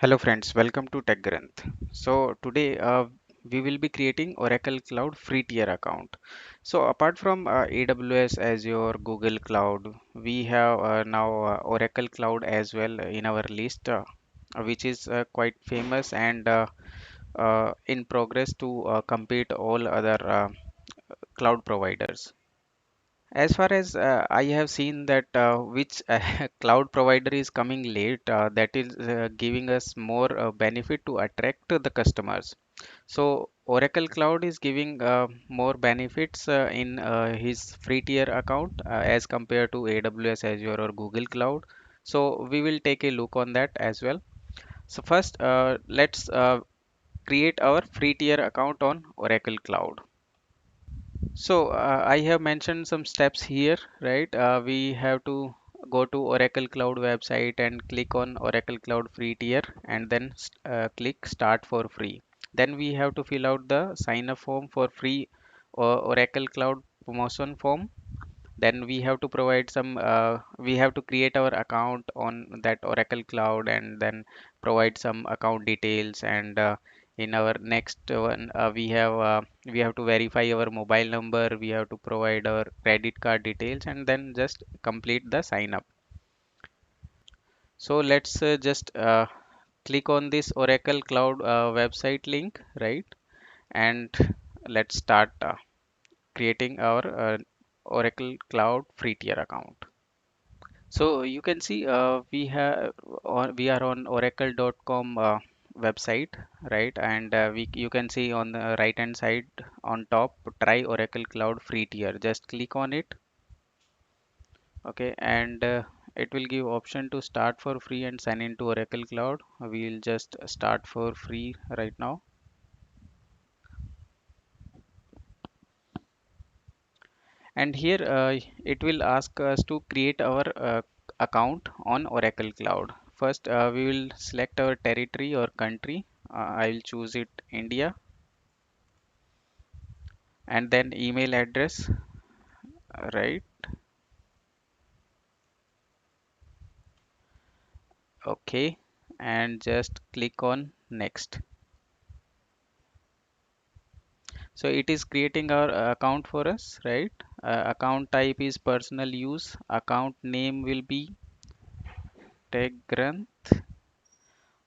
Hello friends, welcome to TechGranth. So today we will be creating Oracle Cloud free tier account. So apart from AWS, Azure, Google Cloud, we have now Oracle Cloud as well in our list, which is quite famous and in progress to compete all other cloud providers. As far as I have seen that which cloud provider is coming late, that is giving us more benefit to attract the customers. So Oracle Cloud is giving more benefits in his free tier account as compared to AWS, Azure, or Google Cloud. So we will take a look on that as well. So first, let's create our free tier account on Oracle Cloud. So I have mentioned some steps here, right? We have to go to Oracle Cloud website and click on Oracle Cloud free tier and then click start for free. Then we have to fill out the sign up form for free Oracle Cloud promotion form. Then we have to provide some we have to create our account on that Oracle Cloud and then provide some account details and in our next one we have to verify our mobile number, we have to provide our credit card details and then just complete the sign up. So let's just click on this Oracle Cloud website link, right? And let's start creating our Oracle Cloud free tier account. So you can see we are on oracle.com website, right? And you can see on the right hand side on top, try Oracle Cloud free tier. Just click on it, okay, and it will give option to start for free and sign into Oracle Cloud. We'll just start for free right now. And here it will ask us to create our account on Oracle Cloud. First, we will select our territory or country. I will choose it India, and then email address, right? Okay, and just click on next. So it is creating our account for us, right? Account type is personal use. Account name will be TechGranth.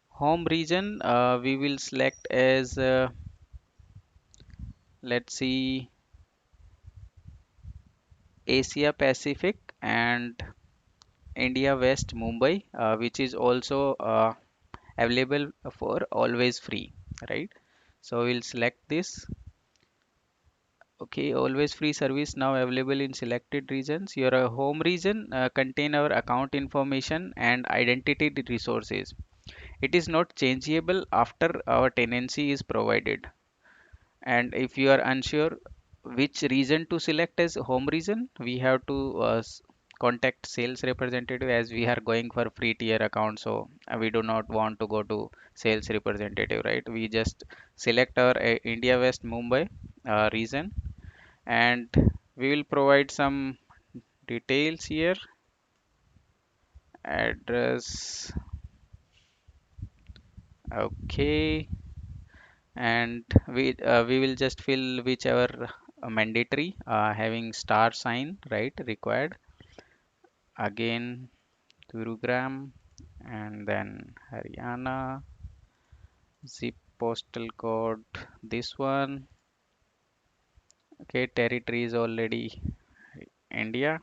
Home region we will select as let's see Asia Pacific and India West Mumbai, which is also available for always free, right? So we'll select this. Okay, always free service now available in selected regions. Your home region contain our account information and identity resources. It is not changeable after our tenancy is provided. And if you are unsure which region to select as home region, we have to contact sales representative as we are going for free tier account. So we do not want to go to sales representative, right? We just select our India West Mumbai region and we will provide some details here. Address, okay, and we will just fill whichever mandatory having star sign, right, required. Again Gurugram and then Haryana, zip postal code this one. Okay, territory is already India.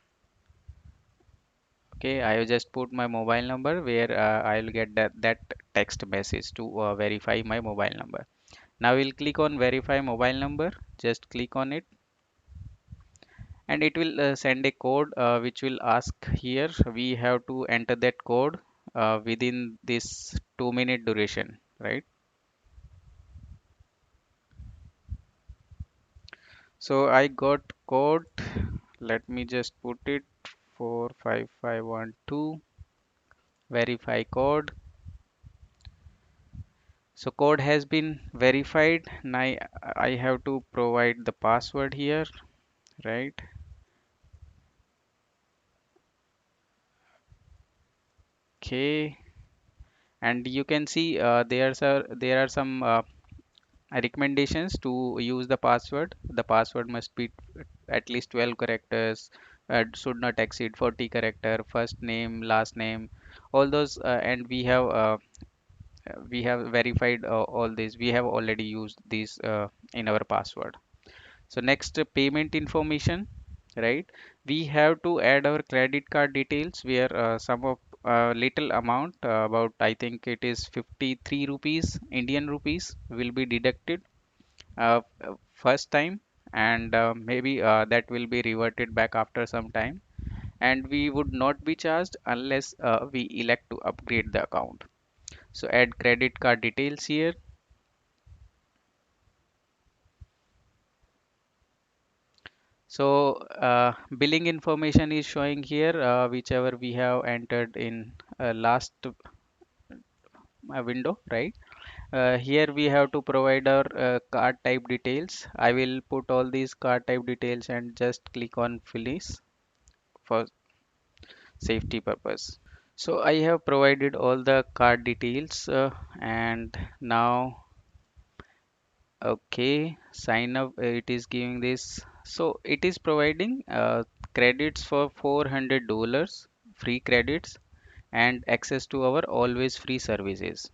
Okay, I have just put my mobile number where I'll get that text message to verify my mobile number. Now we'll click on verify mobile number, just click on it and it will send a code which will ask here we have to enter that code within this 2 minute duration, right? So I got code, let me just put it 45512, verify code. So code has been verified. Now I have to provide the password here, right? Okay, And you can see there are some recommendations to use the password. The password must be at least 12 characters, should not exceed 40 character, first name, last name, all those, and we have verified all these. We have already used these in our password. So next, payment information, right? We have to add our credit card details where some of little amount, about I think it is 53 rupees, Indian rupees, will be deducted first time, and maybe that will be reverted back after some time, and we would not be charged unless we elect to upgrade the account. So add credit card details here. So billing information is showing here, whichever we have entered in last window, right? Here we have to provide our card type details. I will put all these card type details and just click on finish for safety purpose. So I have provided all the card details, and now okay, sign up. It is giving this. So it is providing credits for $400, free credits, and access to our always free services.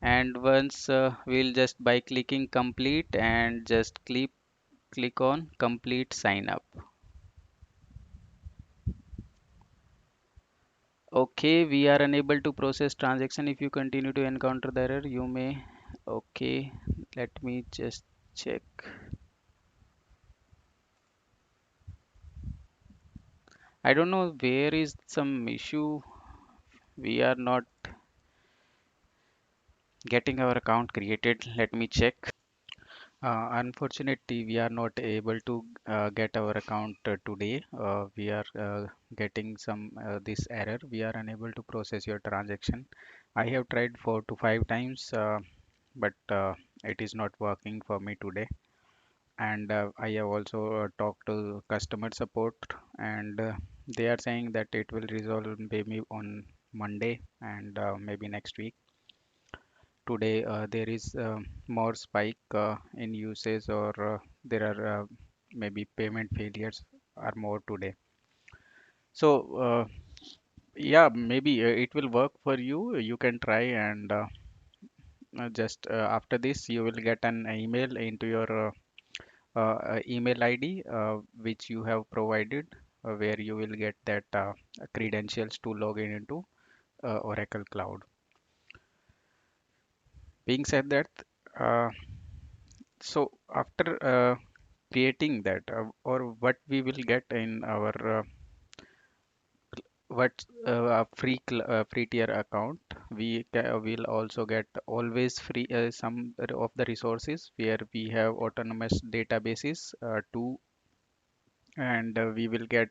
And once we'll just by clicking complete and just click on complete sign up. Okay, we are unable to process transaction. If you continue to encounter the error, you may. Okay, let me just check. I don't know where is some issue. We are not getting our account created. Let me check. Unfortunately, we are not able to get our account today. We are getting some this error. We are unable to process your transaction. I have tried 4 to 5 times, but it is not working for me today. And I have also talked to customer support, and they are saying that it will resolve maybe on Monday and maybe next week. Today there is more spike in usage, or there are maybe payment failures are more today. So yeah, maybe it will work for you. You can try, and just after this you will get an email into your email ID which you have provided, where you will get that credentials to log in into Oracle Cloud. Being said that, uh, so after creating that, or what we will get in our what free tier account, will also get always free some of the resources where we have autonomous databases, two, and we will get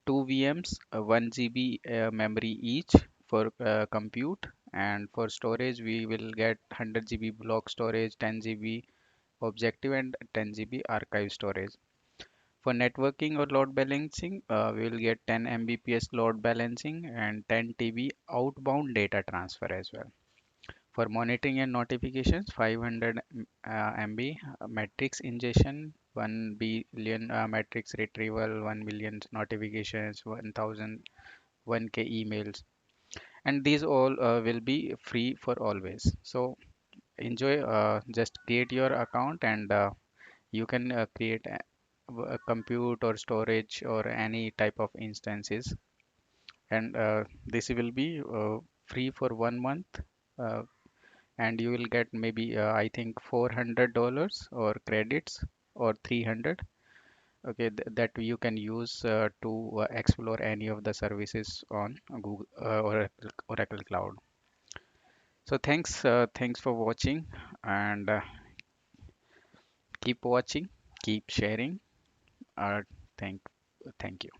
two VMs, 1 GB memory each for compute, and for storage we will get 100 GB block storage, 10 GB objective, and 10 GB archive storage. For networking or load balancing, we will get 10 Mbps load balancing and 10 TB outbound data transfer as well. For monitoring and notifications, 500 MB matrix ingestion, 1 billion matrix retrieval, 1 million notifications, 1000 1K emails, and these all will be free for always. So enjoy, just create your account, and you can create a compute or storage or any type of instances, and this will be free for 1 month, uh, and you will get maybe I think $400 or credits, or 300. Okay, that you can use to explore any of the services on Google or Oracle Cloud. So thanks for watching, and keep watching, keep sharing. uh, thank thank you.